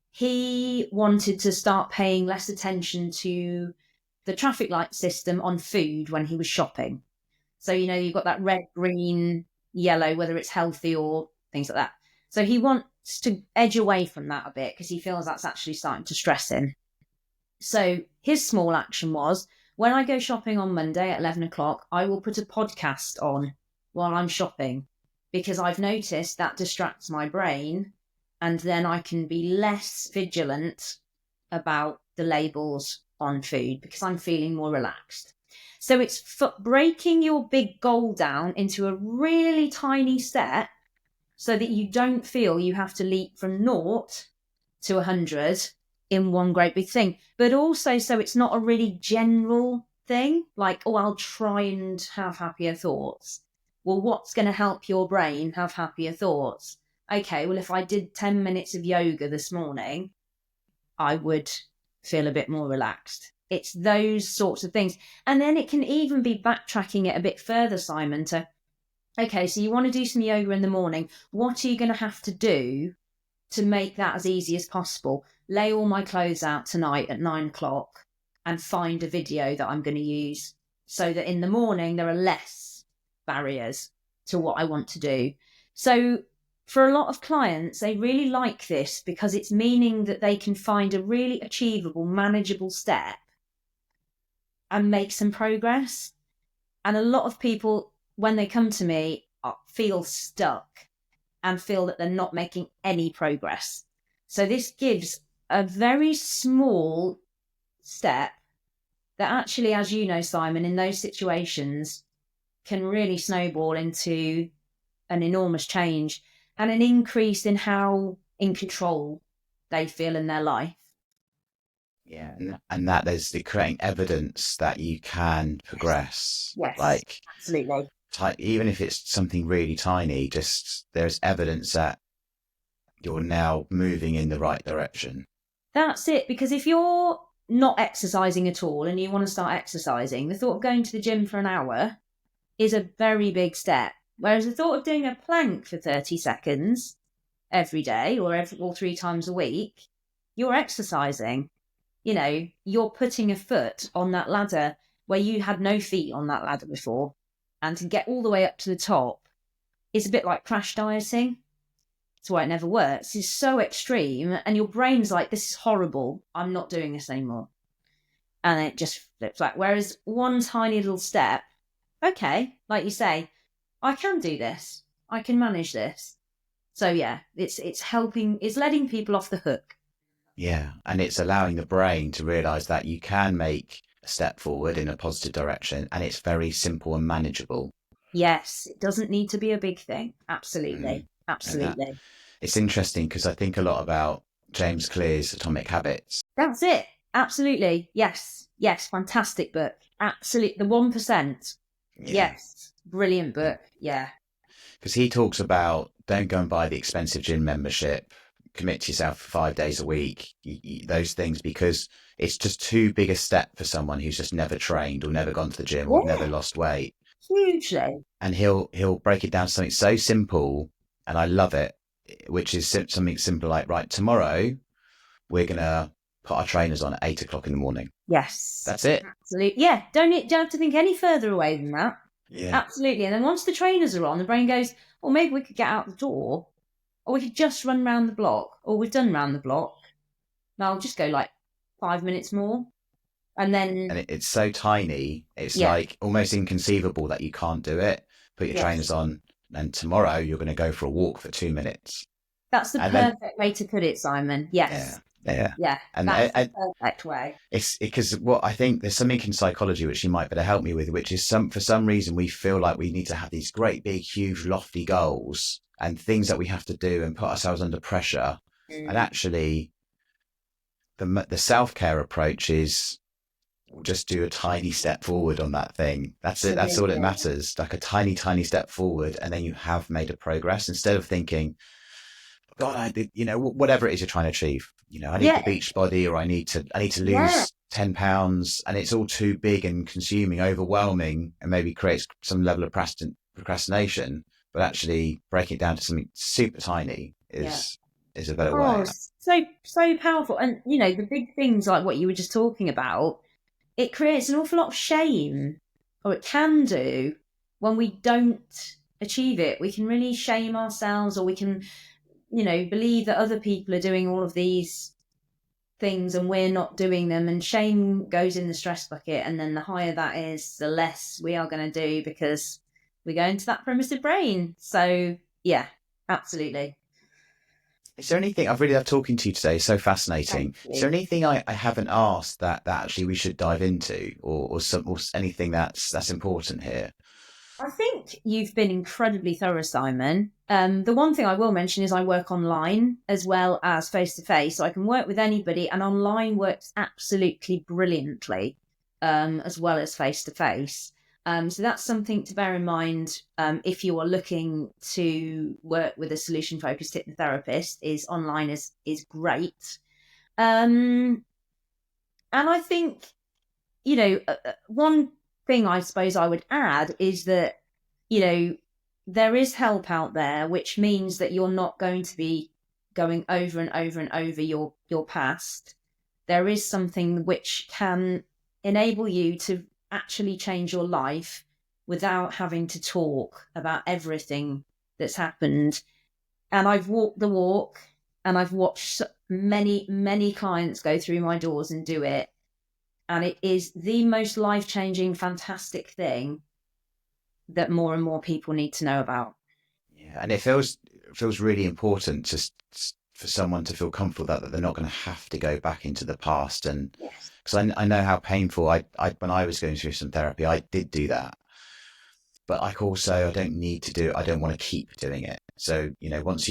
he wanted to start paying less attention to the traffic light system on food when he was shopping. So, you've got that red, green, yellow, whether it's healthy or things like that. So he wants to edge away from that a bit because he feels that's actually starting to stress him. So his small action was, when I go shopping on Monday at 11 o'clock, I will put a podcast on while I'm shopping, because I've noticed that distracts my brain, and then I can be less vigilant about the labels on food because I'm feeling more relaxed. So it's breaking your big goal down into a really tiny step so that you don't feel you have to leap from 0 to 100 in one great big thing, but also so it's not a really general thing like, oh, I'll try and have happier thoughts. Well, what's going to help your brain have happier thoughts? Okay, well, if I did 10 minutes of yoga this morning, I would feel a bit more relaxed. It's those sorts of things. And then it can even be backtracking it a bit further, Simon, to, okay, so you want to do some yoga in the morning. What are you going to have to do to make that as easy as possible? Lay all my clothes out tonight at 9 o'clock and find a video that I'm going to use so that in the morning there are less barriers to what I want to do. So for a lot of clients, they really like this because it's meaning that they can find a really achievable, manageable step and make some progress. And a lot of people, when they come to me, feel stuck and feel that they're not making any progress. So this gives a very small step that actually, as you know, Simon, in those situations can really snowball into an enormous change and an increase in how in control they feel in their life. Yeah, and that there's the creating evidence that you can progress. Yes, like absolutely. Even if it's something really tiny, just there's evidence that you're now moving in the right direction. That's it, because if you're not exercising at all and you want to start exercising, the thought of going to the gym for an hour is a very big step. Whereas the thought of doing a plank for 30 seconds every day or 3 times a week, you're exercising. You're putting a foot on that ladder where you had no feet on that ladder before. And to get all the way up to the top is a bit like crash dieting. That's why it never works. It's so extreme and your brain's like, this is horrible. I'm not doing this anymore. And it just flips back. Whereas one tiny little step, okay, like you say, I can do this. I can manage this. So yeah, it's helping, it's letting people off the hook. Yeah. And it's allowing the brain to realize that you can make a step forward in a positive direction and it's very simple and manageable. Yes. It doesn't need to be a big thing. Absolutely. Absolutely. It's interesting because I think a lot about James Clear's Atomic Habits. That's it. Absolutely. Yes. Yes. Fantastic book. Absolutely. The 1%. Yeah. Yes. Brilliant book. Yeah. Because he talks about don't go and buy the expensive gym membership, commit to yourself for 5 days a week, those things, because it's just too big a step for someone who's just never trained or never gone to the gym or never lost weight. Hugely. And he'll break it down to something so simple, and I love it, which is something simple like, right, tomorrow we're going to put our trainers on at 8 o'clock in the morning. Yes. That's it. Absolutely. Yeah. Don't have to think any further away than that. Yeah. Absolutely. And then once the trainers are on, the brain goes, well, maybe we could get out the door, or we could just run round the block, or we've done round the block. Now I'll just go like 5 minutes more. And then... it's so tiny. It's like almost inconceivable that you can't do it. Put your trainers on and tomorrow you're going to go for a walk for 2 minutes. That's the perfect way to put it, Simon. Yes. Yeah. Yeah, And that's the perfect way. it's because what I think there's something in psychology which you might better help me with, which is for some reason we feel like we need to have these great, big, huge, lofty goals and things that we have to do and put ourselves under pressure. And Mm, actually, the self care approach is just do a tiny step forward on that thing. That's it. That's all that absolutely. matters. Like a tiny, tiny step forward, and then you have made a progress instead of thinking, God, I did, whatever it is you're trying to achieve. I need the Yeah, beach body, or I need to yeah. lose 10 pounds, and it's all too big and consuming, overwhelming, and maybe creates some level of procrastination. But actually, breaking it down to something super tiny Yeah. is a better Oh, way. so powerful. And the big things like what you were just talking about, it creates an awful lot of shame, or it can do, when we don't achieve it. We can really shame ourselves, or we can, believe that other people are doing all of these things and we're not doing them. And shame goes in the stress bucket. And then the higher that is, the less we are going to do, because we go into that primitive brain. So, yeah, absolutely. Is there anything I've really loved talking to you today? So Thank fascinating. Is there you. anything I haven't asked that actually we should dive into, or anything that's important here? I think you've been incredibly thorough, Simon. The one thing I will mention is I work online as well as face to face, so I can work with anybody, and online works absolutely brilliantly, as well as face to face. So that's something to bear in mind, if you are looking to work with a solution focused hypnotherapist. Is online is great, and I think one thing I suppose I would add is that you know, there is help out there, which means that you're not going to be going over and over and over your past. There is something which can enable you to actually change your life without having to talk about everything that's happened. And I've walked the walk, and I've watched many, many clients go through my doors and do it. And it is the most life changing, fantastic thing that more and more people need to know about. Yeah, and it feels really important just for someone to feel comfortable that they're not going to have to go back into the past. And Yes. because I know how painful I when I was going through some therapy, I did do that. But I don't need to do it. I don't want to keep doing it. So, once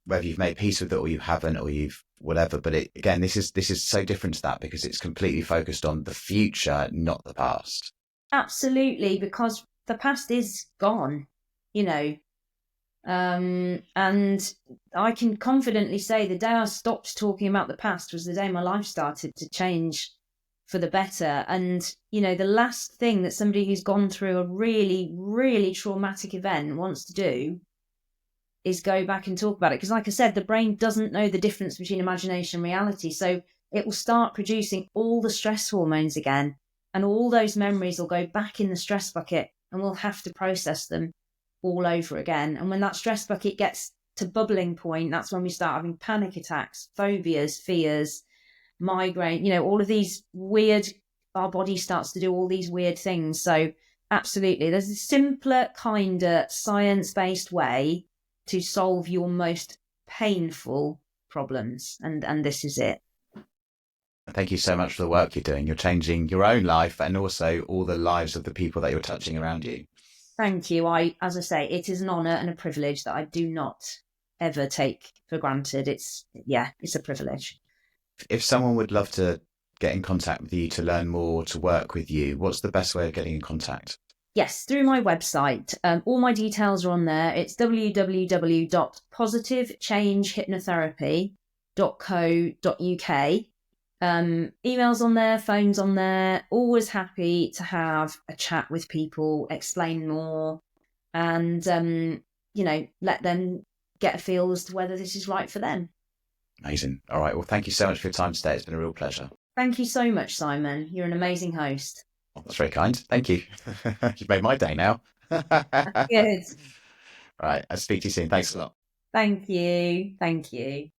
whether you've made peace with it or you haven't, or you've whatever, but again, this is so different to that because it's completely focused on the future, not the past. Absolutely, because the past is gone, you know. And I can confidently say the day I stopped talking about the past was the day my life started to change for the better. And, the last thing that somebody who's gone through a really, really traumatic event wants to do is go back and talk about it. Because, like I said, the brain doesn't know the difference between imagination and reality. So it will start producing all the stress hormones again. And all those memories will go back in the stress bucket, and we'll have to process them all over again. And when that stress bucket gets to bubbling point, that's when we start having panic attacks, phobias, fears, migraine, all of these weird, our body starts to do all these weird things. So, absolutely, there's a simpler, kinder, science based way to solve your most painful problems. And this is it. Thank you so much for the work you're doing. You're changing your own life and also all the lives of the people that you're touching around you. Thank you. As I say, it is an honour and a privilege that I do not ever take for granted. It's a privilege. If someone would love to get in contact with you to learn more, to work with you, what's the best way of getting in contact? Yes, through my website. All my details are on there. It's www.positivechangehypnotherapy.co.uk. Emails on there, phones on there. Always happy to have a chat with people, explain more, and let them get a feel as to whether this is right for them. Amazing. All right. Well, thank you so much for your time today. It's been a real pleasure. Thank you so much, Simon. You're an amazing host. Well, that's very kind. Thank you. You've made my day now. Good. Right. I'll speak to you soon. Thanks a lot. Thank you. Thank you.